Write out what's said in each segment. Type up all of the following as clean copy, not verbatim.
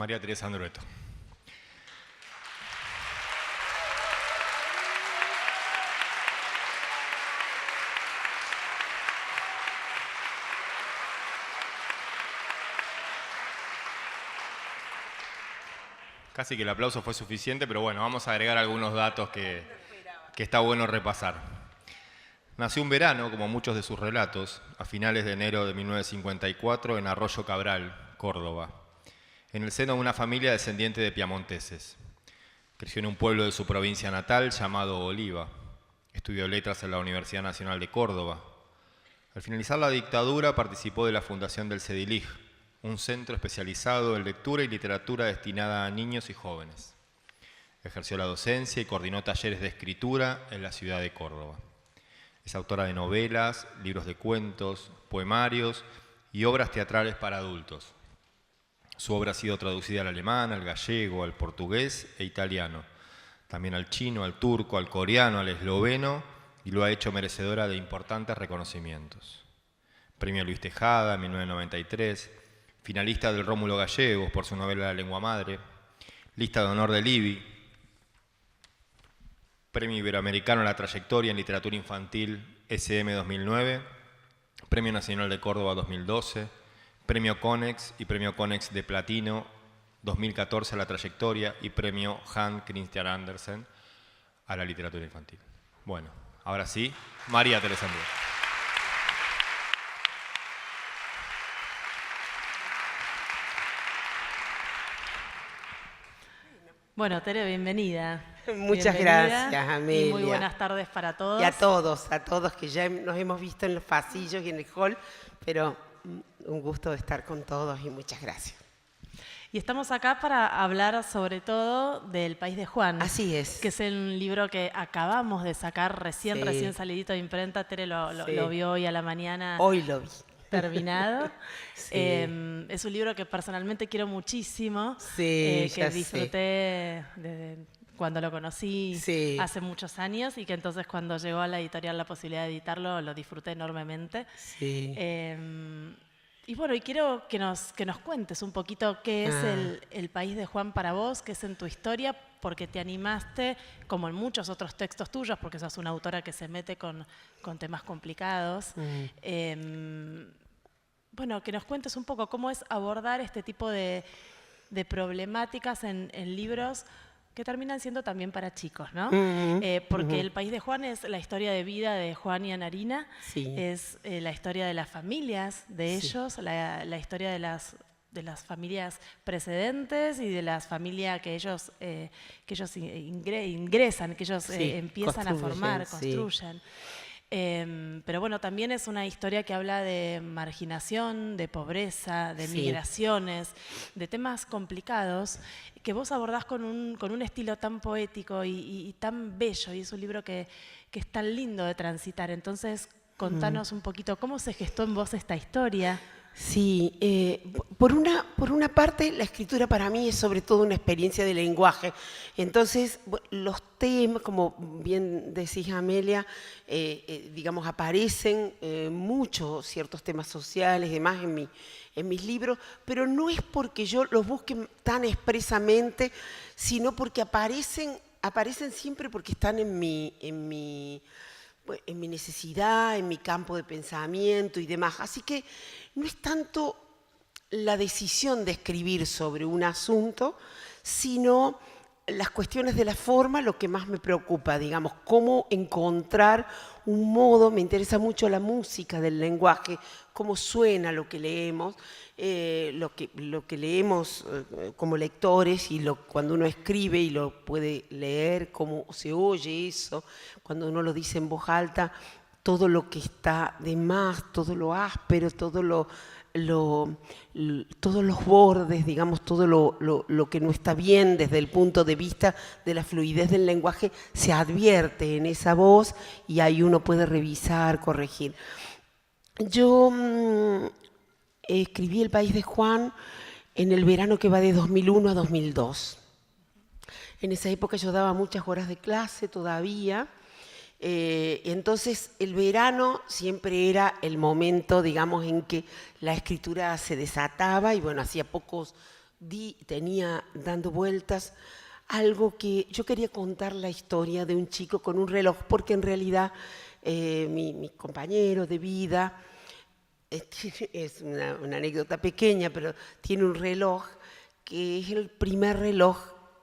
María Teresa Andrueto. Casi que el aplauso fue suficiente, pero bueno, vamos a agregar algunos datos que está bueno repasar. Nació un verano, como muchos de sus relatos, a finales de enero de 1954 en Arroyo Cabral, Córdoba, en el seno de una familia descendiente de piamonteses. Creció en un pueblo de su provincia natal llamado Oliva. Estudió letras en la Universidad Nacional de Córdoba. Al finalizar la dictadura participó de la fundación del CEDILIG, un centro especializado en lectura y literatura destinada a niños y jóvenes. Ejerció la docencia y coordinó talleres de escritura en la ciudad de Córdoba. Es autora de novelas, libros de cuentos, poemarios y obras teatrales para adultos. Su obra ha sido traducida al alemán, al gallego, al portugués e italiano, también al chino, al turco, al coreano, al esloveno, y lo ha hecho merecedora de importantes reconocimientos. Premio Luis Tejada en 1993, finalista del Rómulo Gallegos por su novela La lengua madre, lista de honor del IBI, Premio Iberoamericano a la Trayectoria en Literatura Infantil SM 2009, Premio Nacional de Córdoba 2012, Premio Conex y Premio Conex de Platino 2014 a la Trayectoria y Premio Hans Christian Andersen a la Literatura Infantil. Bueno, ahora sí, María Teresa Andrueto. Bueno, Tere, bienvenida. Muchas Bienvenida gracias, Amelia. Y muy buenas tardes para todos. Y a todos que ya nos hemos visto en los pasillos y en el hall, pero un gusto de estar con todos y muchas gracias. Y estamos acá para hablar sobre todo del País de Juan. Así es. Que es el libro que acabamos de sacar recién salidito de imprenta. Tere lo vio hoy a la mañana. Hoy lo vi. Terminado. Sí. Es un libro que personalmente quiero muchísimo. Sí, que disfruté desde cuando lo conocí hace muchos años y que entonces cuando llegó a la editorial la posibilidad de editarlo lo disfruté enormemente. Sí. Y bueno, y quiero que nos cuentes un poquito qué es el País de Juan para vos, qué es en tu historia, porque te animaste, como en muchos otros textos tuyos, porque sos una autora que se mete con temas complicados. Bueno, que nos cuentes un poco cómo es abordar este tipo de problemáticas en libros que terminan siendo también para chicos, ¿no? Porque El País de Juan es la historia de vida de Juan y Anarina, es la historia de las familias de ellos, la historia de las familias precedentes y de las familias que ellos ingresan, que ellos empiezan a formar, construyen. Pero bueno, también es una historia que habla de marginación, de pobreza, de migraciones, de temas complicados que vos abordás con un estilo tan poético y tan bello, y es un libro que es tan lindo de transitar. Entonces, contanos un poquito, ¿cómo se gestó en vos esta historia? Sí, por una parte la escritura para mí es sobre todo una experiencia de lenguaje. Entonces los temas, como bien decís Amelia, digamos aparecen muchos ciertos temas sociales y demás en mis libros, pero no es porque yo los busque tan expresamente, sino porque aparecen siempre porque están en mi necesidad, en mi campo de pensamiento y demás. Así que no es tanto la decisión de escribir sobre un asunto, sino las cuestiones de la forma lo que más me preocupa, digamos, cómo encontrar un modo. Me interesa mucho la música del lenguaje, cómo suena lo que leemos, lo que leemos como lectores y cuando uno escribe y lo puede leer, cómo se oye eso, cuando uno lo dice en voz alta, todo lo que está de más, todo lo áspero, todos los bordes, digamos, todo lo que no está bien desde el punto de vista de la fluidez del lenguaje, se advierte en esa voz y ahí uno puede revisar, corregir. Yo escribí El País de Juan en el verano que va de 2001 a 2002. En esa época yo daba muchas horas de clase todavía. Entonces el verano siempre era el momento, digamos, en que la escritura se desataba y bueno, hacía pocos tenía dando vueltas algo que yo quería contar la historia de un chico con un reloj, porque en realidad mi compañero de vida, es una anécdota pequeña, pero tiene un reloj que es el primer reloj,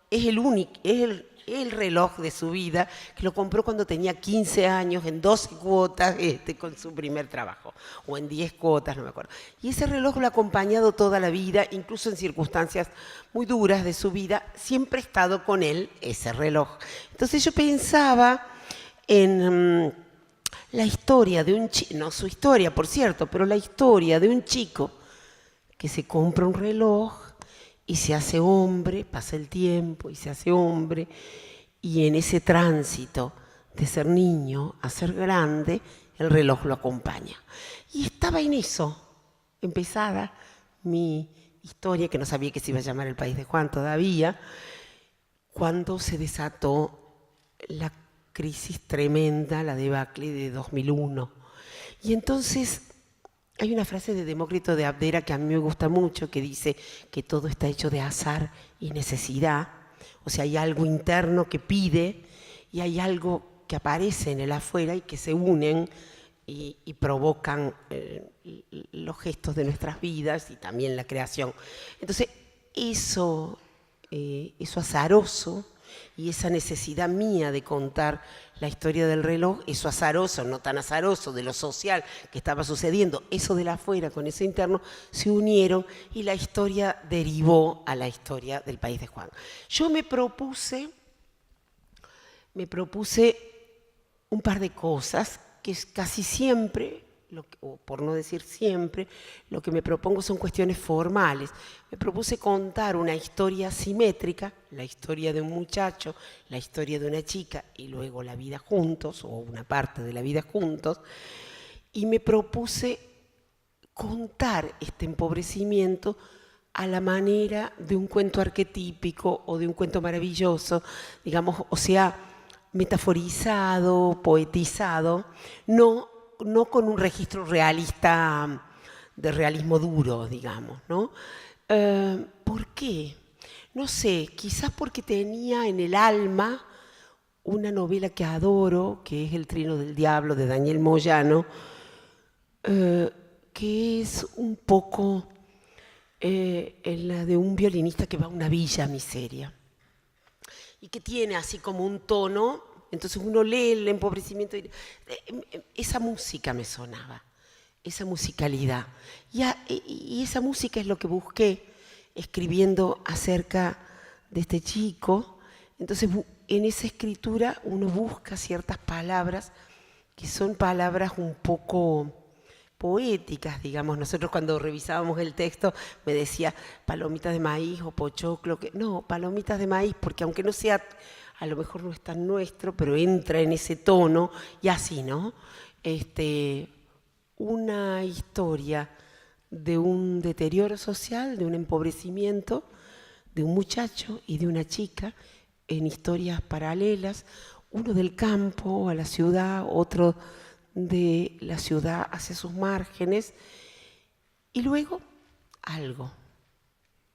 es el único, es el reloj de su vida, que lo compró cuando tenía 15 años, en 12 cuotas, con su primer trabajo, o en 10 cuotas, no me acuerdo. Y ese reloj lo ha acompañado toda la vida, incluso en circunstancias muy duras de su vida, siempre ha estado con él ese reloj. Entonces yo pensaba en la historia de un chico, no su historia, por cierto, pero la historia de un chico que se compra un reloj y se hace hombre, pasa el tiempo y se hace hombre, y en ese tránsito de ser niño a ser grande, el reloj lo acompaña. Y estaba en eso, empezada mi historia, que no sabía que se iba a llamar El País de Juan todavía, cuando se desató la crisis tremenda, la debacle de 2001. Y entonces hay una frase de Demócrito de Abdera que a mí me gusta mucho, que dice que todo está hecho de azar y necesidad. O sea, hay algo interno que pide y hay algo que aparece en el afuera y que se unen y provocan los gestos de nuestras vidas y también la creación. Entonces, eso azaroso y esa necesidad mía de contar la historia del reloj, eso azaroso, no tan azaroso, de lo social que estaba sucediendo, eso de la afuera con eso interno, se unieron y la historia derivó a la historia del País de Juan. Yo me propuse un par de cosas que casi siempre, o por no decir siempre, lo que me propongo son cuestiones formales. Me propuse contar una historia simétrica, la historia de un muchacho, la historia de una chica y luego la vida juntos, o una parte de la vida juntos, y me propuse contar este empobrecimiento a la manera de un cuento arquetípico o de un cuento maravilloso, digamos, o sea, metaforizado, poetizado, no con un registro realista, de realismo duro, digamos, ¿no? ¿Por qué? No sé, quizás porque tenía en el alma una novela que adoro, que es El Trino del Diablo, de Daniel Moyano, que es un poco la de un violinista que va a una villa miseria y que tiene así como un tono. Entonces uno lee el empobrecimiento, esa música me sonaba, esa musicalidad. Y esa música es lo que busqué escribiendo acerca de este chico. Entonces en esa escritura uno busca ciertas palabras que son palabras un poco poéticas, digamos. Nosotros cuando revisábamos el texto me decía palomitas de maíz o pochoclo. No, palomitas de maíz, porque aunque no sea... a lo mejor no es tan nuestro, pero entra en ese tono y así, ¿no? Una historia de un deterioro social, de un empobrecimiento, de un muchacho y de una chica en historias paralelas, uno del campo a la ciudad, otro de la ciudad hacia sus márgenes, y luego algo,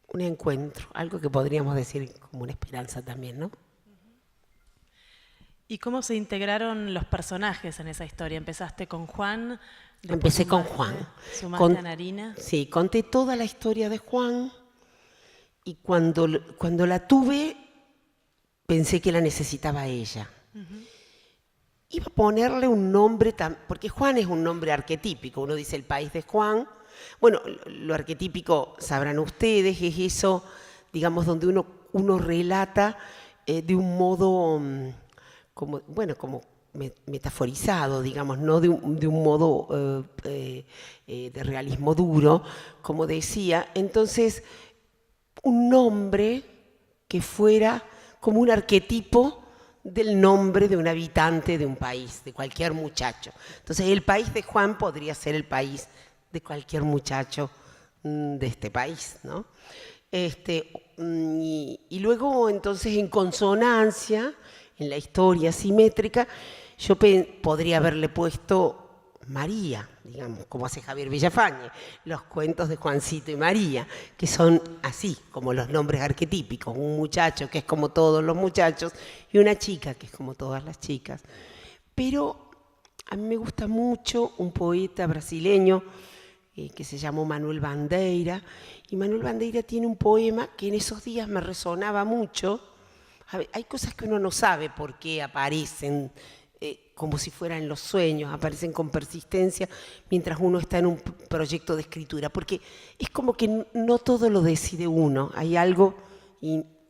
un encuentro, algo que podríamos decir como una esperanza también, ¿no? ¿Y cómo se integraron los personajes en esa historia? ¿Empezaste con Juan? Empecé con Juan. ¿Sumaste a Narina? Sí, conté toda la historia de Juan y cuando la tuve pensé que la necesitaba ella. Iba a ponerle un nombre, porque Juan es un nombre arquetípico, uno dice El País de Juan. Bueno, lo arquetípico, sabrán ustedes, es eso, digamos, donde uno relata de un modo... como metaforizado, digamos, no de un modo de realismo duro, como decía. Entonces, un nombre que fuera como un arquetipo del nombre de un habitante de un país, de cualquier muchacho. Entonces, el País de Juan podría ser el país de cualquier muchacho de este país, ¿no? Y luego, entonces, en consonancia, en la historia simétrica, yo podría haberle puesto María, digamos, como hace Javier Villafañe, los cuentos de Juancito y María, que son así, como los nombres arquetípicos, un muchacho que es como todos los muchachos y una chica que es como todas las chicas. Pero a mí me gusta mucho un poeta brasileño que se llamó Manuel Bandeira, y Manuel Bandeira tiene un poema que en esos días me resonaba mucho. A ver, hay cosas que uno no sabe por qué aparecen, como si fueran los sueños, aparecen con persistencia mientras uno está en un proyecto de escritura, porque es como que no todo lo decide uno, hay algo,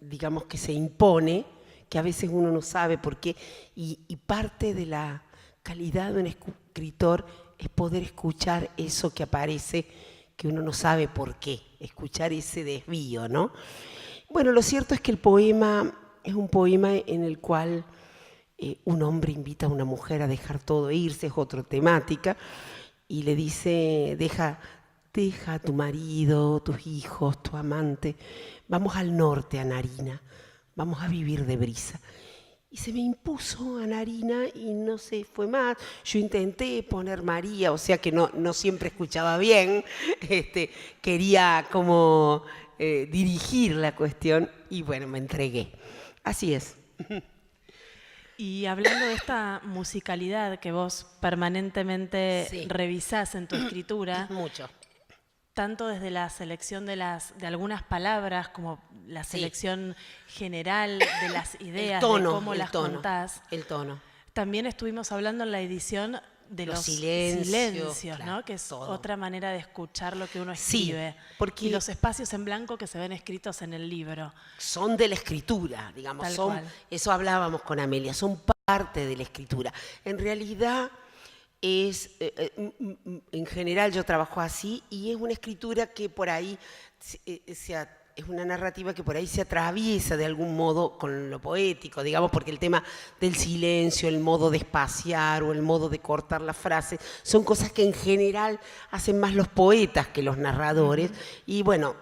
digamos, que se impone, que a veces uno no sabe por qué, y parte de la calidad de un escritor es poder escuchar eso que aparece, que uno no sabe por qué, escuchar ese desvío, ¿no? Bueno, lo cierto es que el poema es un poema en el cual un hombre invita a una mujer a dejar todo e irse, es otra temática, y le dice, deja a tu marido, tus hijos, tu amante, vamos al norte, a Narina, vamos a vivir de brisa. Y se me impuso a Narina y no se fue más. Yo intenté poner María, o sea que no siempre escuchaba bien, quería como dirigir la cuestión y bueno, me entregué. Así es. Y hablando de esta musicalidad que vos permanentemente revisás en tu escritura, mucho. Tanto desde la selección de algunas palabras como la selección general de las ideas, de cómo las contás. El tono. También estuvimos hablando en la edición de los silencios, claro, ¿no? Que es otra manera de escuchar lo que uno escribe. Porque y los espacios en blanco que se ven escritos en el libro. Son de la escritura, digamos. Eso hablábamos con Amelia, son parte de la escritura. En realidad en general yo trabajo así y es una escritura que por ahí es una narrativa que por ahí se atraviesa de algún modo con lo poético, digamos, porque el tema del silencio, el modo de espaciar o el modo de cortar la frase, son cosas que en general hacen más los poetas que los narradores. Y bueno,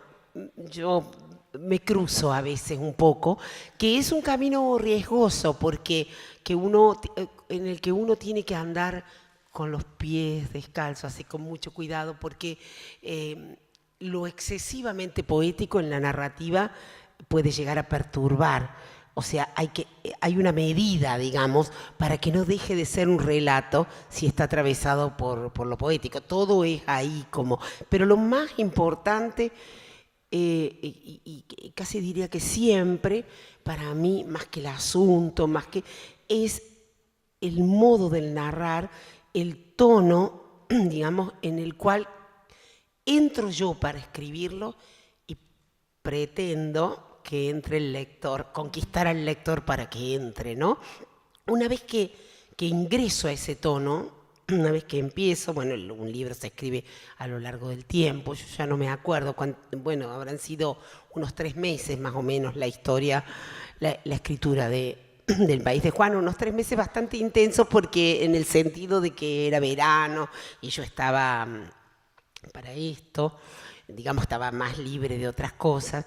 yo me cruzo a veces un poco, que es un camino riesgoso porque en el que uno tiene que andar con los pies descalzos, así con mucho cuidado, porque lo excesivamente poético en la narrativa puede llegar a perturbar. O sea, hay una medida, digamos, para que no deje de ser un relato si está atravesado por lo poético. Todo es ahí como... Pero lo más importante, y casi diría que siempre, para mí, más que el asunto, es el modo del narrar, el tono, digamos, en el cual entro yo para escribirlo y pretendo que entre el lector, conquistar al lector para que entre, ¿no? Una vez que ingreso a ese tono, una vez que empiezo, bueno, un libro se escribe a lo largo del tiempo, yo ya no me acuerdo, bueno, habrán sido unos 3 meses más o menos la historia, la escritura del País de Juan, unos 3 meses bastante intensos porque en el sentido de que era verano y yo estaba para esto, digamos, estaba más libre de otras cosas,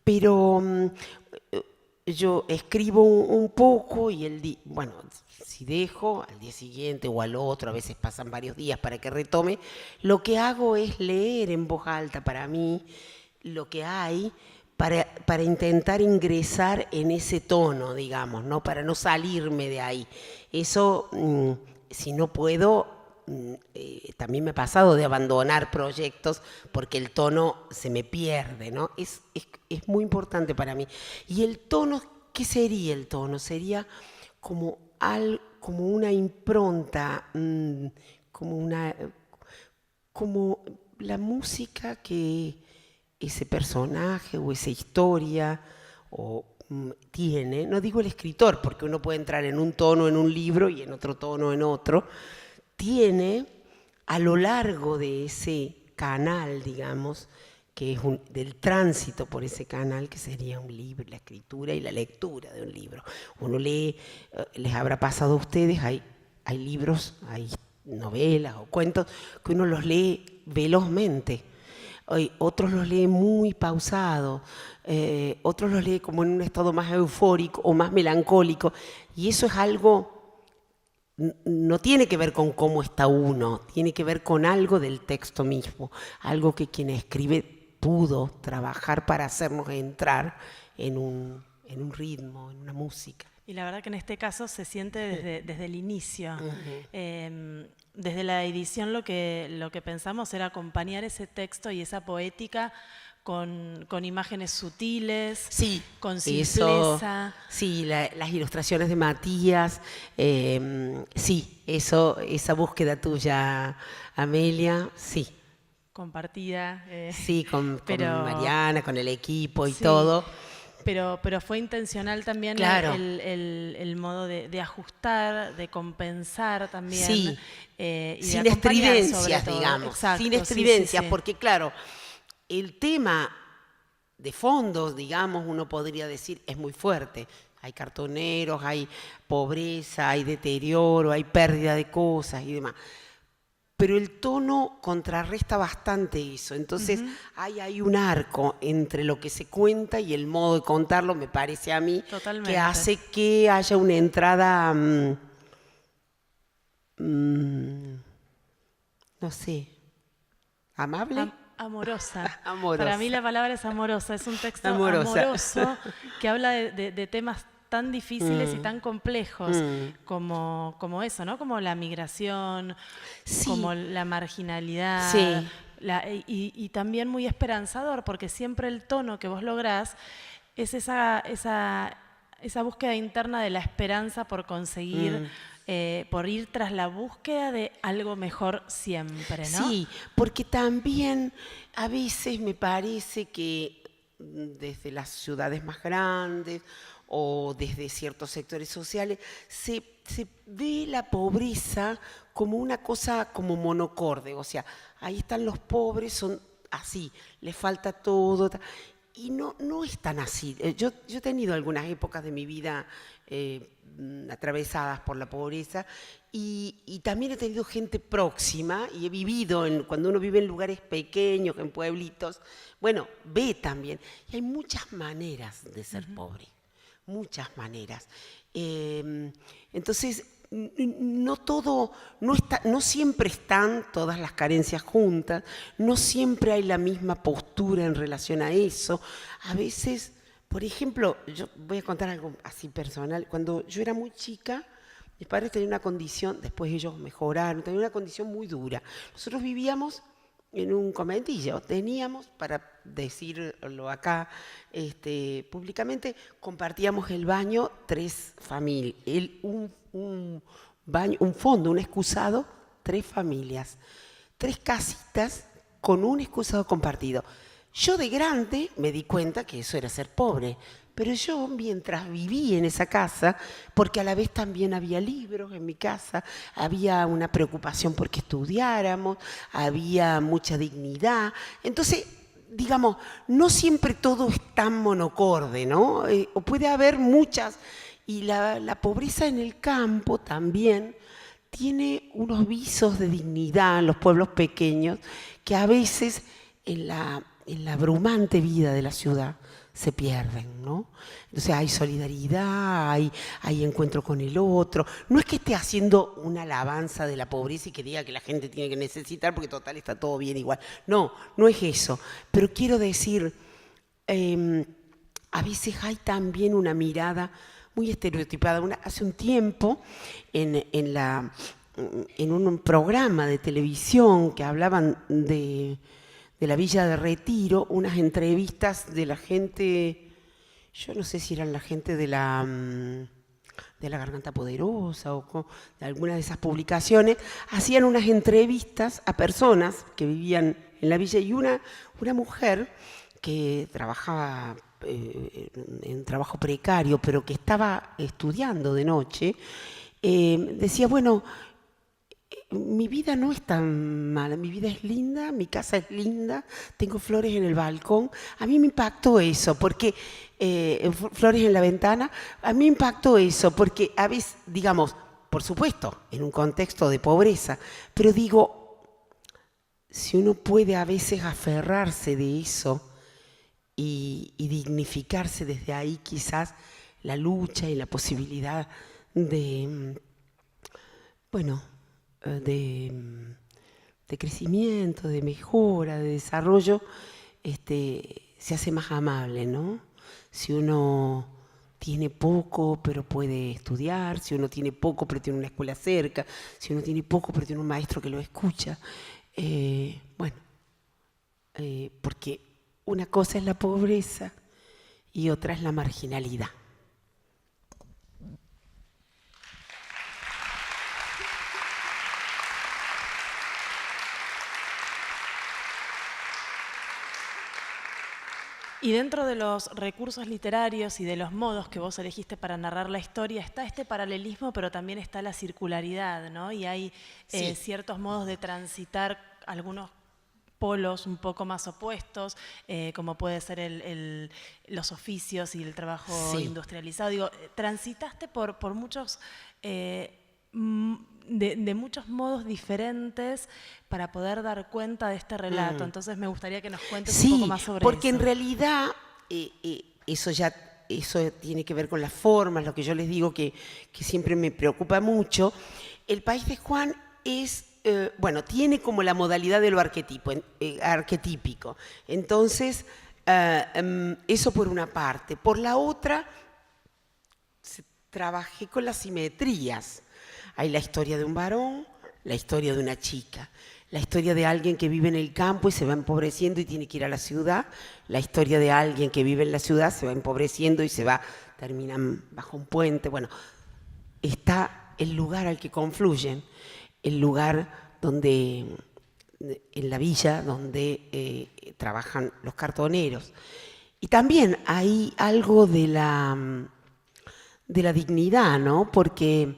pero yo escribo un poco y bueno, si dejo al día siguiente o al otro, a veces pasan varios días para que retome, lo que hago es leer en voz alta para mí lo que hay, para intentar ingresar en ese tono, digamos, ¿no? Para no salirme de ahí. Eso, si no puedo, también me ha pasado de abandonar proyectos porque el tono se me pierde, ¿no? Es muy importante para mí. Y el tono, ¿qué sería el tono? Sería como una impronta, como la música que ese personaje o esa historia tiene, no digo el escritor, porque uno puede entrar en un tono en un libro y en otro tono en otro, tiene a lo largo de ese canal, digamos, que es del tránsito por ese canal, que sería un libro, la escritura y la lectura de un libro. Uno lee, les habrá pasado a ustedes, hay libros, hay novelas o cuentos que uno los lee velozmente. Otros los lee muy pausados, otros los lee como en un estado más eufórico o más melancólico, y eso es algo no tiene que ver con cómo está uno, tiene que ver con algo del texto mismo, algo que quien escribe pudo trabajar para hacernos entrar en un ritmo, en una música. Y la verdad que en este caso se siente desde el inicio. Desde la edición lo que pensamos era acompañar ese texto y esa poética con imágenes sutiles, sí, con simpleza. Sí, las ilustraciones de Matías, sí, esa búsqueda tuya, Amelia, sí. Compartida. Sí, con Mariana, con el equipo y sí, todo. Pero fue intencional también, claro, el modo de ajustar, de compensar también. Sí, y sin estridencias, digamos. Exacto, sin estridencias, sí. porque claro, el tema de fondos, digamos, uno podría decir, es muy fuerte. Hay cartoneros, hay pobreza, hay deterioro, hay pérdida de cosas y demás. Pero el tono contrarresta bastante eso. Entonces, hay un arco entre lo que se cuenta y el modo de contarlo, me parece a mí, Totalmente. que hace que haya una entrada, no sé, amable. Amorosa. Amorosa. Para mí la palabra es amorosa. Es un texto amoroso que habla de temas tan difíciles y tan complejos como eso, ¿no? Como la migración, como la marginalidad. Y también muy esperanzador, porque siempre el tono que vos lográs es esa búsqueda interna de la esperanza por conseguir, por ir tras la búsqueda de algo mejor siempre, ¿no? Sí, porque también a veces me parece que desde las ciudades más grandes o desde ciertos sectores sociales, se ve la pobreza como una cosa como monocorde, o sea, ahí están los pobres, son así, les falta todo, y no es tan así. Yo he tenido algunas épocas de mi vida atravesadas por la pobreza y también he tenido gente próxima y he vivido, cuando uno vive en lugares pequeños, en pueblitos, bueno, ve también, y hay muchas maneras de ser pobre. Muchas maneras. Entonces, no siempre están todas las carencias juntas, no siempre hay la misma postura en relación a eso. A veces, por ejemplo, yo voy a contar algo así personal. Cuando yo era muy chica, mis padres tenían una condición, después ellos mejoraron, tenían una condición muy dura. Nosotros vivíamos en un conventillo, teníamos, para decirlo acá públicamente, compartíamos el baño 3 familias, un fondo, un excusado, 3 familias, 3 casitas con un excusado compartido. Yo de grande me di cuenta que eso era ser pobre, pero yo mientras viví en esa casa, porque a la vez también había libros en mi casa, había una preocupación porque estudiáramos, había mucha dignidad. Entonces, digamos, no siempre todo es tan monocorde, ¿no? O puede haber muchas. Y la pobreza en el campo también tiene unos visos de dignidad en los pueblos pequeños que a veces en la abrumante vida de la ciudad se pierden, ¿no? Entonces hay solidaridad, hay encuentro con el otro. No es que esté haciendo una alabanza de la pobreza y que diga que la gente tiene que necesitar porque total está todo bien igual. No es eso. Pero quiero decir, a veces hay también una mirada muy estereotipada. Hace un tiempo, en un programa de televisión que hablaban de la Villa de Retiro, unas entrevistas de la gente, yo no sé si eran la gente de la Garganta Poderosa o de alguna de esas publicaciones, hacían unas entrevistas a personas que vivían en la villa y una mujer que trabajaba en trabajo precario, pero que estaba estudiando de noche, decía, bueno, mi vida no es tan mala, mi vida es linda, mi casa es linda, tengo flores en el balcón. A mí me impactó eso, porque flores en la ventana, a mí me impactó eso, porque a veces, digamos, por supuesto, en un contexto de pobreza, pero digo, si uno puede a veces aferrarse de eso y dignificarse desde ahí, quizás la lucha y la posibilidad de bueno, de crecimiento, de mejora, de desarrollo, se hace más amable, ¿no? Si uno tiene poco pero puede estudiar, si uno tiene poco pero tiene una escuela cerca, si uno tiene poco pero tiene un maestro que lo escucha, porque una cosa es la pobreza y otra es la marginalidad. Y dentro de los recursos literarios y de los modos que vos elegiste para narrar la historia, está este paralelismo, pero también está la circularidad, ¿no? Y hay ciertos modos de transitar algunos polos un poco más opuestos, como puede ser los oficios y el trabajo industrializado. Digo, transitaste por muchos... De muchos modos diferentes para poder dar cuenta de este relato. Entonces me gustaría que nos cuentes un poco más sobre eso. Sí, porque en realidad eso tiene que ver con las formas, lo que yo les digo que siempre me preocupa mucho. El País de Juan es, tiene como la modalidad de lo arquetípico. Entonces, eso por una parte. Por la otra, trabajé con las simetrías. Hay la historia de un varón, la historia de una chica, la historia de alguien que vive en el campo y se va empobreciendo y tiene que ir a la ciudad, la historia de alguien que vive en la ciudad, se va empobreciendo y termina bajo un puente. Bueno, está el lugar al que confluyen, el lugar donde, en la villa donde trabajan los cartoneros. Y también hay algo de la dignidad, ¿no? Porque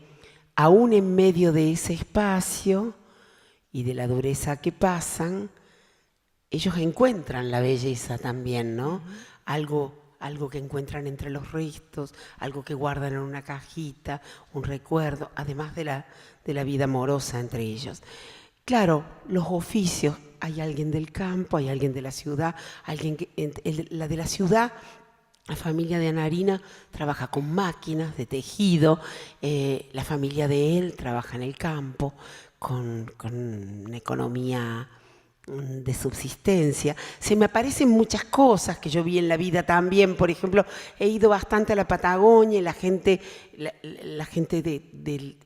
aún en medio de ese espacio y de la dureza que pasan, ellos encuentran la belleza también, ¿no? Algo que encuentran entre los restos, algo que guardan en una cajita, un recuerdo, además de la vida amorosa entre ellos. Claro, los oficios, hay alguien del campo, hay alguien de la ciudad, la de la ciudad. La familia de Anarina trabaja con máquinas de tejido, la familia de él trabaja en el campo con una economía de subsistencia. Se me aparecen muchas cosas que yo vi en la vida también. Por ejemplo, he ido bastante a la Patagonia y la gente de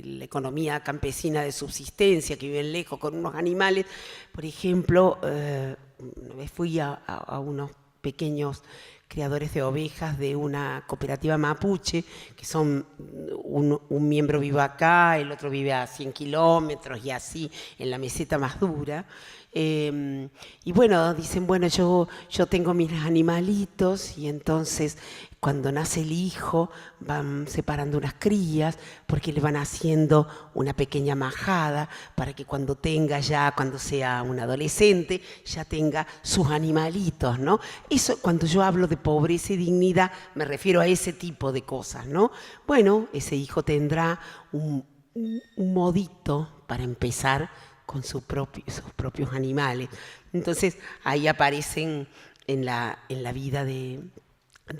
la economía campesina de subsistencia que viven lejos con unos animales. Por ejemplo, una vez fui a unos pequeños criadores de ovejas de una cooperativa mapuche, que son un miembro vive acá, el otro vive a 100 kilómetros y así, en la meseta más dura. Y bueno, dicen, bueno, yo tengo mis animalitos y entonces cuando nace el hijo van separando unas crías porque le van haciendo una pequeña majada para que cuando sea un adolescente, ya tenga sus animalitos, ¿no? Eso, cuando yo hablo de pobreza y dignidad, me refiero a ese tipo de cosas, ¿no? Bueno, ese hijo tendrá un modito para empezar con sus propios animales. Entonces, ahí aparecen en la vida de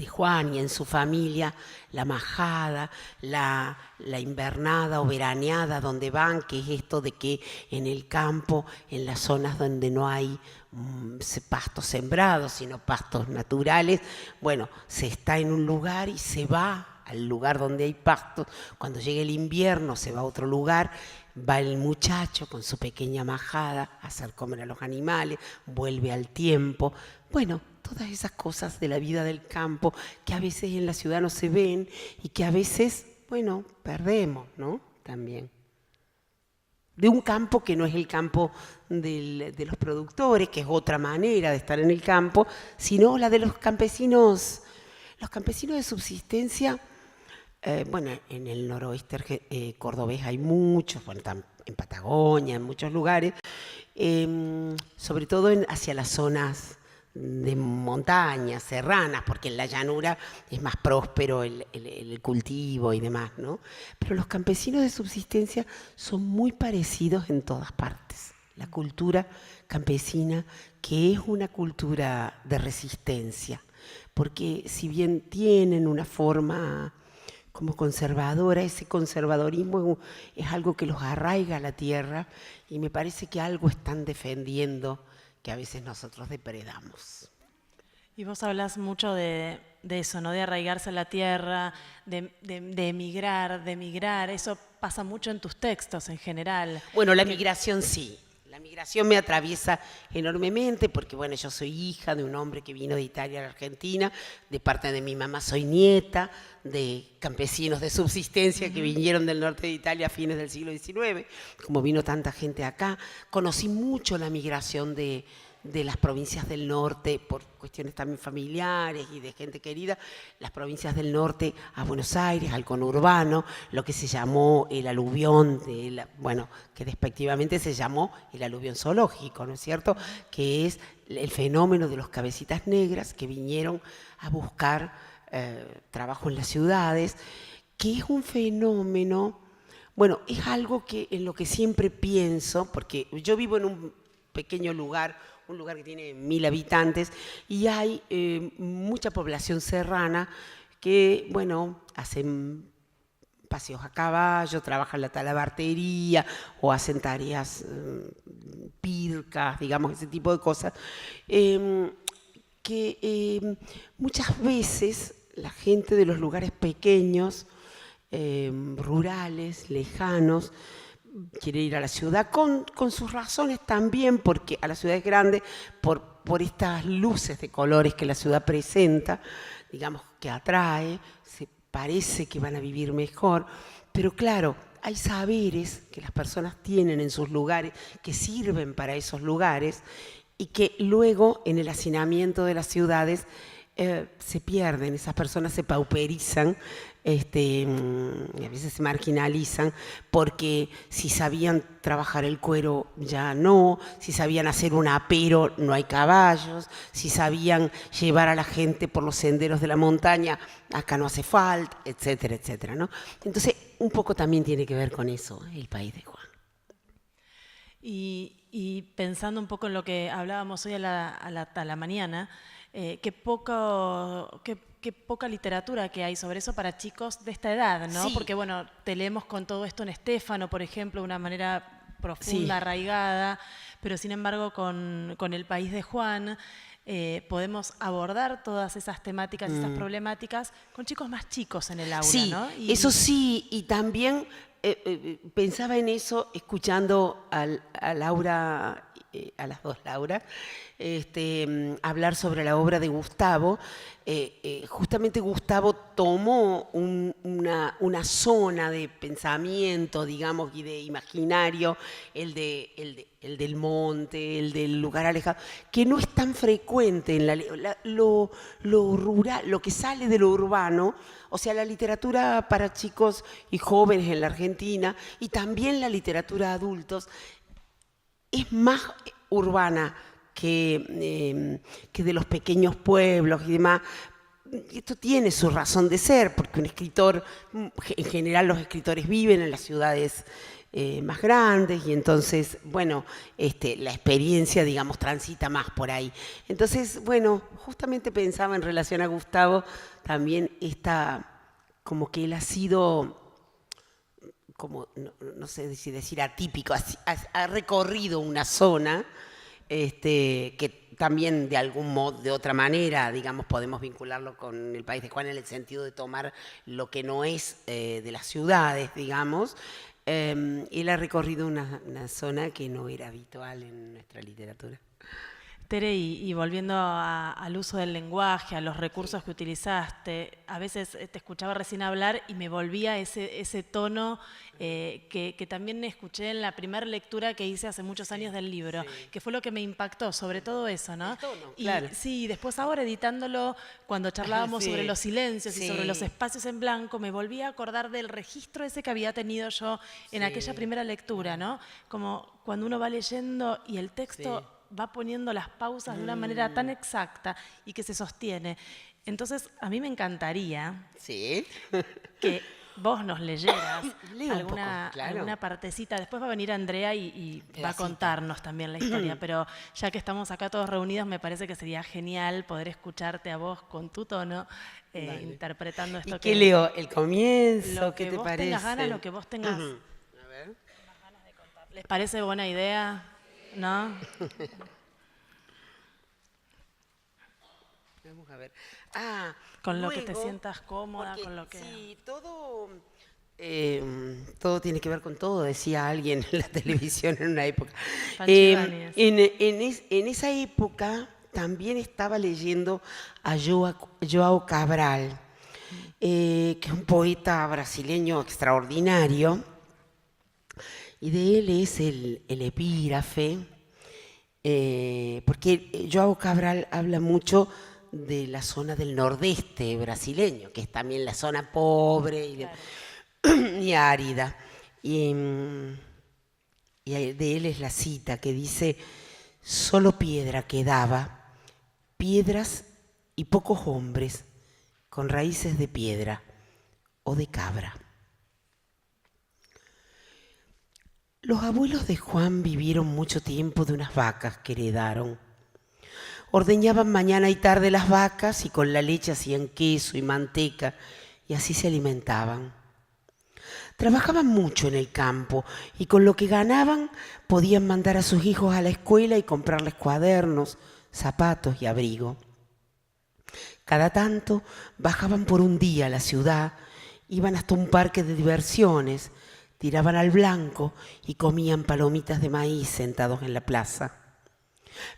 Juan y en su familia la majada, la invernada o veraneada donde van, que es esto de que en el campo, en las zonas donde no hay pastos sembrados, sino pastos naturales, bueno, se está en un lugar y se va al lugar donde hay pastos. Cuando llega el invierno se va a otro lugar, va el muchacho con su pequeña majada a hacer comer a los animales, vuelve al tiempo. Bueno, todas esas cosas de la vida del campo que a veces en la ciudad no se ven y que a veces, bueno, perdemos, ¿no? También. De un campo que no es el campo de los productores, que es otra manera de estar en el campo, sino la de los campesinos. Los campesinos de subsistencia, en el noroeste cordobés hay muchos, bueno, en Patagonia, en muchos lugares, sobre todo hacia las zonas de montañas, serranas, porque en la llanura es más próspero el cultivo y demás, ¿no? Pero los campesinos de subsistencia son muy parecidos en todas partes. La cultura campesina, que es una cultura de resistencia, porque si bien tienen una forma como conservadora. Ese conservadorismo es algo que los arraiga a la tierra y me parece que algo están defendiendo que a veces nosotros depredamos. Y vos hablas mucho de eso, ¿no? De arraigarse a la tierra, de emigrar. Eso pasa mucho en tus textos en general. Bueno, la migración sí. La migración me atraviesa enormemente porque, bueno, yo soy hija de un hombre que vino de Italia a la Argentina, de parte de mi mamá soy nieta de campesinos de subsistencia que vinieron del norte de Italia a fines del siglo XIX, como vino tanta gente acá. Conocí mucho la migración de las provincias del norte, por cuestiones también familiares y de gente querida, las provincias del norte a Buenos Aires, al conurbano, lo que se llamó el aluvión, que despectivamente se llamó el aluvión zoológico, ¿no es cierto?, que es el fenómeno de los cabecitas negras que vinieron a buscar trabajo en las ciudades, que es un fenómeno, bueno, es algo que en lo que siempre pienso, porque yo vivo en un pequeño lugar, un lugar que tiene 1000 habitantes, y hay mucha población serrana que, bueno, hacen paseos a caballo, trabajan la talabartería o hacen tareas pircas, digamos, ese tipo de cosas, que muchas veces la gente de los lugares pequeños, rurales, lejanos, quiere ir a la ciudad con sus razones también, porque a las ciudades grandes, por estas luces de colores que la ciudad presenta, digamos que atrae, se parece que van a vivir mejor, pero claro, hay saberes que las personas tienen en sus lugares, que sirven para esos lugares y que luego en el hacinamiento de las ciudades se pierden, esas personas se pauperizan, y a veces se marginalizan, porque si sabían trabajar el cuero ya no, si sabían hacer un apero no hay caballos, si sabían llevar a la gente por los senderos de la montaña, acá no hace falta, etcétera, etcétera, ¿no? Entonces, un poco también tiene que ver con eso, el país de Juan. Y pensando un poco en lo que hablábamos hoy a la mañana, qué poca literatura que hay sobre eso para chicos de esta edad, ¿no? Sí. Porque, bueno, te leemos con todo esto en Estéfano, por ejemplo, de una manera profunda, Sí. arraigada, pero sin embargo con El país de Juan podemos abordar todas esas temáticas, esas problemáticas con chicos más chicos en el aula, Sí, ¿no? eso sí, y también pensaba en eso escuchando a Laura, a las dos Laura, hablar sobre la obra de Gustavo. Justamente Gustavo tomó una zona de pensamiento, digamos, y de imaginario, el del monte, el del lugar alejado, que no es tan frecuente en lo rural, lo que sale de lo urbano, o sea, la literatura para chicos y jóvenes en la Argentina y también la literatura de adultos es más urbana que de los pequeños pueblos y demás. Esto tiene su razón de ser, porque un escritor, en general los escritores viven en las ciudades más grandes y entonces, bueno, la experiencia, digamos, transita más por ahí. Entonces, bueno, justamente pensaba en relación a Gustavo, también como que él ha sido, como, no sé si decir atípico, ha recorrido una zona que también de algún modo, de otra manera, digamos, podemos vincularlo con El país de Juan en el sentido de tomar lo que no es de las ciudades, digamos. Él ha recorrido una zona que no era habitual en nuestra literatura. Tere, y volviendo al uso del lenguaje, a los recursos que utilizaste, a veces te escuchaba recién hablar y me volvía ese tono que también escuché en la primera lectura que hice hace muchos años del libro, sí, que fue lo que me impactó, sobre todo eso, ¿no? El tono, y, claro. Sí, después ahora editándolo, cuando charlábamos sí, sobre los silencios sí, y sobre los espacios en blanco, me volví a acordar del registro ese que había tenido yo en sí, aquella primera lectura, ¿no? Como cuando uno va leyendo y el texto... Sí. va poniendo las pausas de una manera tan exacta y que se sostiene. Entonces, a mí me encantaría sí. que vos nos leyeras alguna partecita. Después va a venir Andrea y va a contarnos también la historia, pero ya que estamos acá todos reunidos, me parece que sería genial poder escucharte a vos con tu tono, interpretando esto. ¿Y qué leo? ¿El comienzo? Lo ¿Qué que te vos parece? tengas ganas, lo que vos tengas A ver. ganas de contar. ¿Les parece buena idea? ¿No? Vamos a ver. Con lo que te sientas cómoda, con lo que... Sí, todo tiene que ver con todo, decía alguien en la televisión en una época. En esa época también estaba leyendo a João Cabral, que es un poeta brasileño extraordinario, y de él es el epígrafe, porque João Cabral habla mucho de la zona del nordeste brasileño, que es también la zona pobre y árida. Y de él es la cita que dice: solo piedra quedaba, piedras y pocos hombres, con raíces de piedra o de cabra. Los abuelos de Juan vivieron mucho tiempo de unas vacas que heredaron. Ordeñaban mañana y tarde las vacas y con la leche hacían queso y manteca y así se alimentaban. Trabajaban mucho en el campo y con lo que ganaban podían mandar a sus hijos a la escuela y comprarles cuadernos, zapatos y abrigo. Cada tanto bajaban por un día a la ciudad, iban hasta un parque de diversiones, tiraban al blanco y comían palomitas de maíz sentados en la plaza.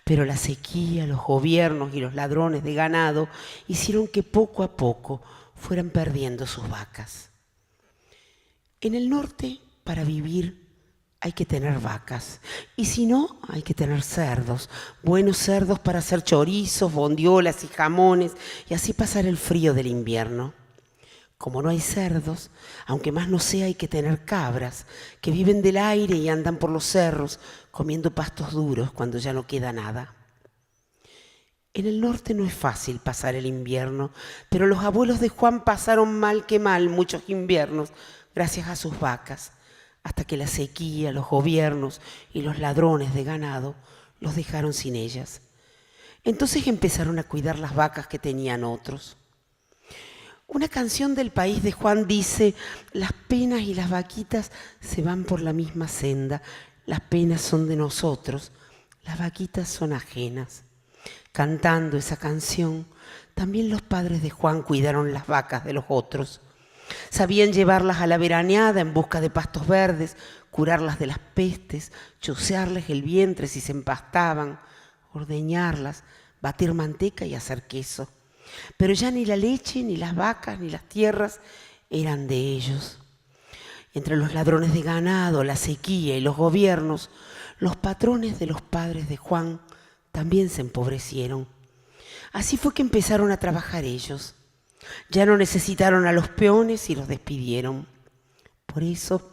Pero la sequía, los gobiernos y los ladrones de ganado hicieron que poco a poco fueran perdiendo sus vacas. En el norte, para vivir, hay que tener vacas. Y si no, hay que tener cerdos. Buenos cerdos para hacer chorizos, bondiolas y jamones y así pasar el frío del invierno. Como no hay cerdos, aunque más no sea, hay que tener cabras que viven del aire y andan por los cerros comiendo pastos duros cuando ya no queda nada. En el norte no es fácil pasar el invierno, pero los abuelos de Juan pasaron mal que mal muchos inviernos gracias a sus vacas, hasta que la sequía, los gobiernos y los ladrones de ganado los dejaron sin ellas. Entonces empezaron a cuidar las vacas que tenían otros. Una canción del país de Juan dice: las penas y las vaquitas se van por la misma senda, las penas son de nosotros, las vaquitas son ajenas. Cantando esa canción, también los padres de Juan cuidaron las vacas de los otros. Sabían llevarlas a la veraneada en busca de pastos verdes, curarlas de las pestes, chucearles el vientre si se empastaban, ordeñarlas, batir manteca y hacer queso. Pero ya ni la leche, ni las vacas, ni las tierras eran de ellos. Entre los ladrones de ganado, la sequía y los gobiernos, los patrones de los padres de Juan también se empobrecieron. Así fue que empezaron a trabajar ellos. Ya no necesitaron a los peones y los despidieron. Por eso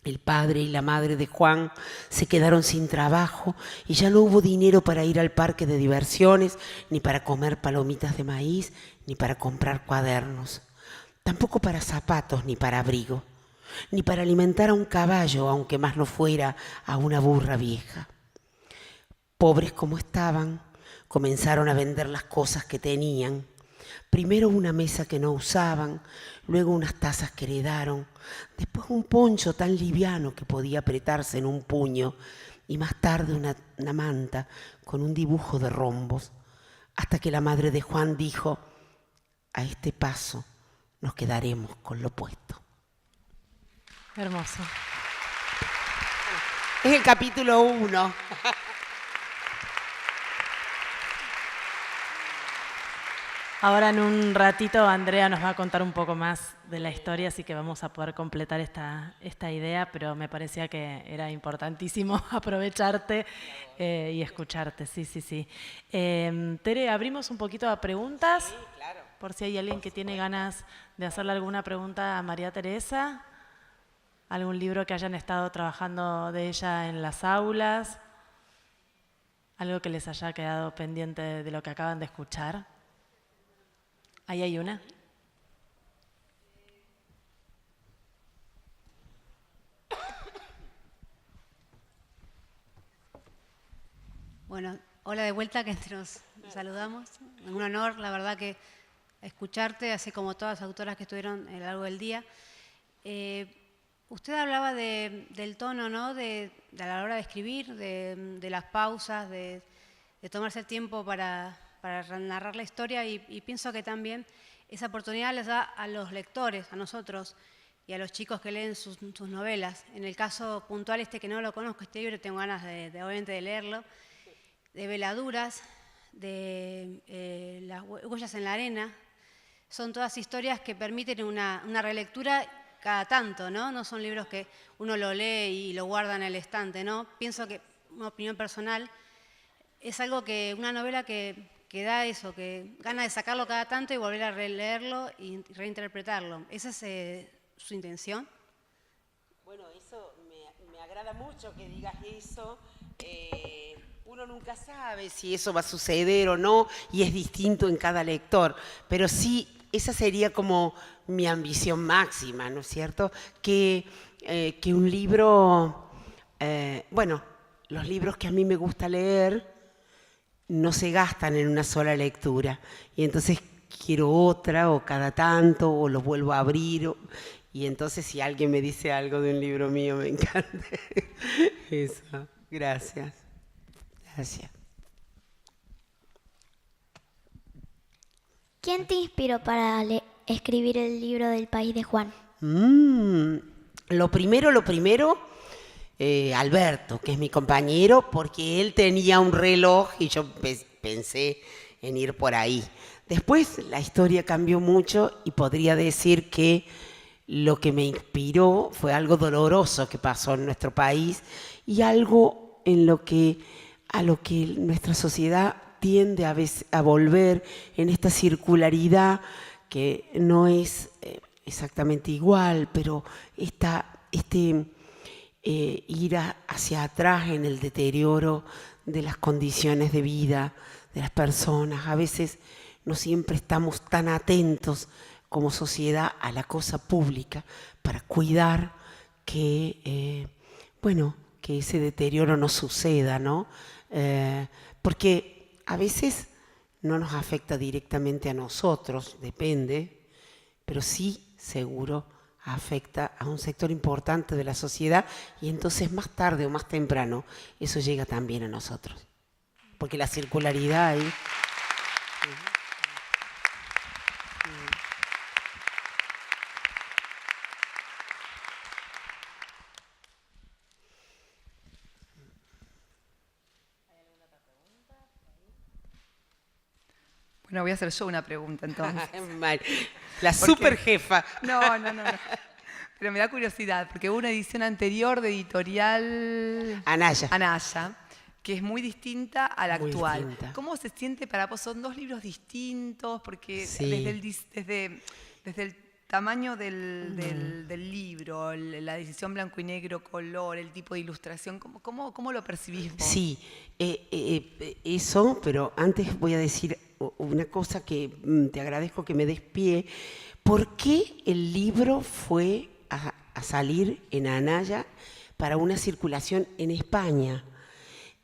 el padre y la madre de Juan se quedaron sin trabajo y ya no hubo dinero para ir al parque de diversiones, ni para comer palomitas de maíz, ni para comprar cuadernos. Tampoco para zapatos ni para abrigo, ni para alimentar a un caballo, aunque más no fuera a una burra vieja. Pobres como estaban, comenzaron a vender las cosas que tenían. Primero una mesa que no usaban, luego unas tazas que heredaron, después un poncho tan liviano que podía apretarse en un puño y más tarde una manta con un dibujo de rombos, hasta que la madre de Juan dijo: a este paso nos quedaremos con lo puesto. Hermoso. Es el capítulo 1. Ahora en un ratito Andrea nos va a contar un poco más de la historia, así que vamos a poder completar esta idea, pero me parecía que era importantísimo aprovecharte y escucharte. Sí. Tere, abrimos un poquito a preguntas. Sí, claro. Por si hay alguien que tiene ganas de hacerle alguna pregunta a María Teresa. ¿Algún libro que hayan estado trabajando de ella en las aulas? ¿Algo que les haya quedado pendiente de lo que acaban de escuchar? Ahí hay una. Bueno, hola de vuelta, que nos saludamos. Un honor, la verdad, que escucharte, así como todas las autoras que estuvieron a lo largo del día. Usted hablaba del tono, ¿no? De a la hora de escribir, de las pausas, de tomarse el tiempo para narrar la historia, y pienso que también esa oportunidad les da a los lectores, a nosotros, y a los chicos que leen sus novelas. En el caso puntual que no lo conozco, este libro, tengo ganas obviamente de leerlo, de Veladuras, de Las huellas en la arena. Son todas historias que permiten una relectura cada tanto, ¿no? No son libros que uno lo lee y lo guarda en el estante, ¿no? Pienso que, una opinión personal, es algo que, una novela que da eso, que gana de sacarlo cada tanto y volver a releerlo y reinterpretarlo. ¿Esa es su intención? Bueno, eso me agrada mucho que digas eso. Uno nunca sabe si eso va a suceder o no, y es distinto en cada lector, pero sí, esa sería como mi ambición máxima, ¿no es cierto? Que un libro, bueno, los libros que a mí me gusta leer no se gastan en una sola lectura, y entonces quiero otra, o cada tanto, o los vuelvo a abrir, y entonces si alguien me dice algo de un libro mío, me encanta. Eso, gracias. Gracias. ¿Quién te inspiró para escribir el libro del País de Juan? Lo primero, Alberto, que es mi compañero, porque él tenía un reloj y yo pensé en ir por ahí. Después la historia cambió mucho y podría decir que lo que me inspiró fue algo doloroso que pasó en nuestro país y algo a lo que nuestra sociedad tiende a volver, en esta circularidad que no es exactamente igual, pero ir hacia atrás en el deterioro de las condiciones de vida de las personas. A veces no siempre estamos tan atentos como sociedad a la cosa pública para cuidar que ese deterioro no suceda, ¿no? Porque a veces no nos afecta directamente a nosotros, depende, pero sí, seguro, afecta a un sector importante de la sociedad, y entonces más tarde o más temprano eso llega también a nosotros. Porque la circularidad ahí... Bueno, voy a hacer yo una pregunta entonces. La super jefa. No. Pero me da curiosidad, porque hubo una edición anterior de Editorial Anaya, que es muy distinta a la actual. Distinta. ¿Cómo se siente para vos? Son dos libros distintos, porque sí, desde el tamaño del libro, la decisión blanco y negro, color, el tipo de ilustración, ¿cómo lo percibís vos? Sí, eso, pero antes voy a decir una cosa que te agradezco que me des pie. ¿Por qué el libro fue a salir en Anaya para una circulación en España?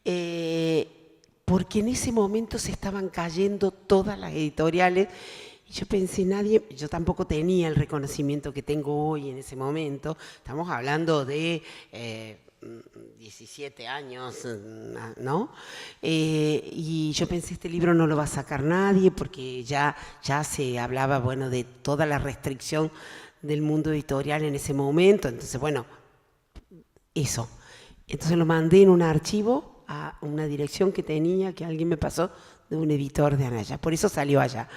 Porque en ese momento se estaban cayendo todas las editoriales y yo pensé, yo tampoco tenía el reconocimiento que tengo hoy en ese momento. Estamos hablando de 17 años, ¿no? Y yo pensé, este libro no lo va a sacar nadie, porque ya se hablaba, bueno, de toda la restricción del mundo editorial en ese momento. Entonces, bueno, eso. Entonces lo mandé en un archivo a una dirección que tenía, que alguien me pasó, de un editor de Anaya. Por eso salió allá.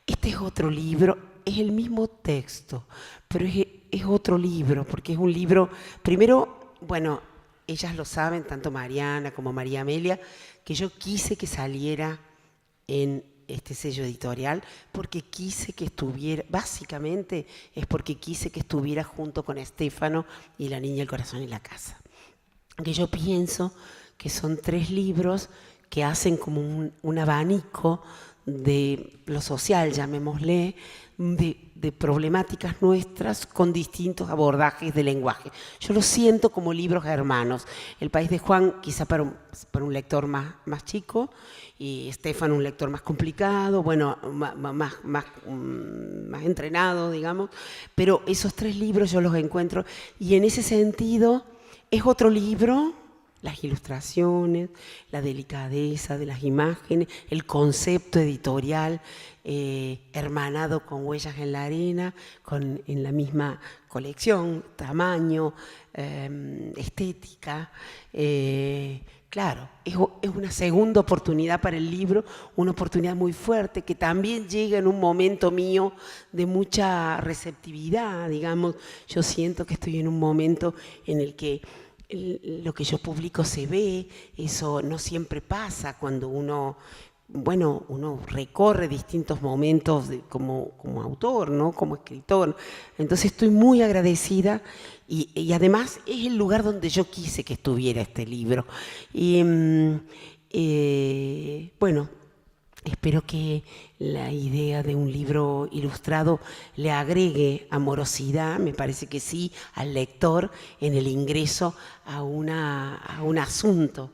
Este es otro libro, es el mismo texto, pero es otro libro, porque es un libro, primero, bueno, ellas lo saben, tanto Mariana como María Amelia, que yo quise que saliera en este sello editorial, porque quise que estuviera, básicamente es porque quise que estuviera junto con Estéfano y La niña, el corazón y la casa. Que yo pienso que son 3 libros que hacen como un abanico de lo social, llamémosle, de problemáticas nuestras con distintos abordajes de lenguaje. Yo lo siento como libros hermanos. El País de Juan, quizá para un lector más chico, y Estefan un lector más complicado, bueno, más entrenado, digamos, pero esos 3 libros yo los encuentro, y en ese sentido es otro libro. Las ilustraciones, la delicadeza de las imágenes, el concepto editorial hermanado con Huellas en la Arena, en la misma colección, tamaño, estética. Claro, es una segunda oportunidad para el libro, una oportunidad muy fuerte que también llega en un momento mío de mucha receptividad, digamos. Yo siento que estoy en un momento en el que lo que yo publico se ve, eso no siempre pasa cuando uno recorre distintos momentos como autor, ¿no? Como escritor. Entonces estoy muy agradecida y además es el lugar donde yo quise que estuviera este libro. Y bueno, espero que la idea de un libro ilustrado le agregue amorosidad, me parece que sí, al lector en el ingreso a un asunto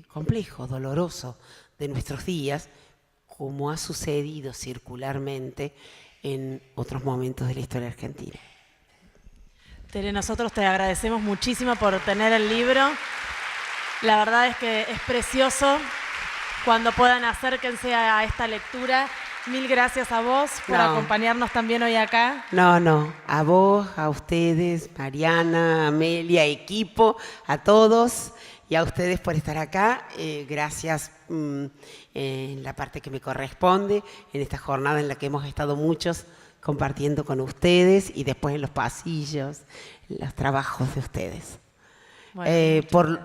complejo, doloroso de nuestros días, como ha sucedido circularmente en otros momentos de la historia argentina. Tere, nosotros te agradecemos muchísimo por tener el libro. La verdad es que es precioso. Cuando puedan, acérquense a esta lectura. Mil gracias a vos por acompañarnos también hoy acá. No, a vos, a ustedes, Mariana, Amelia, equipo, a todos y a ustedes por estar acá. Gracias en la parte que me corresponde, en esta jornada en la que hemos estado muchos compartiendo con ustedes y después en los pasillos, los trabajos de ustedes. Bueno,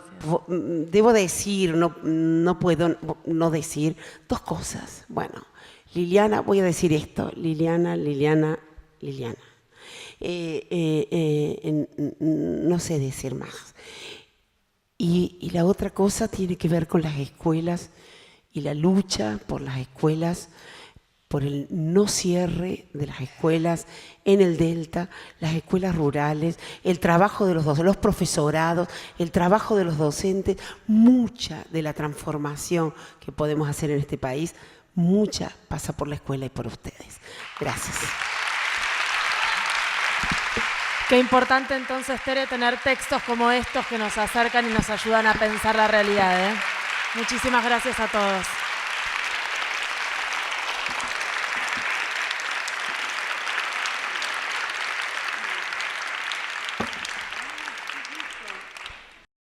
debo decir, no puedo no decir 2 cosas. Bueno, Liliana, voy a decir esto, Liliana. No sé decir más. Y la otra cosa tiene que ver con las escuelas y la lucha por las escuelas, por el no cierre de las escuelas en el Delta, las escuelas rurales, el trabajo de los docentes, los profesorados, el trabajo de los docentes, mucha de la transformación que podemos hacer en este país, mucha pasa por la escuela y por ustedes. Gracias. Qué importante entonces, Tere, tener textos como estos que nos acercan y nos ayudan a pensar la realidad, ¿eh? Muchísimas gracias a todos.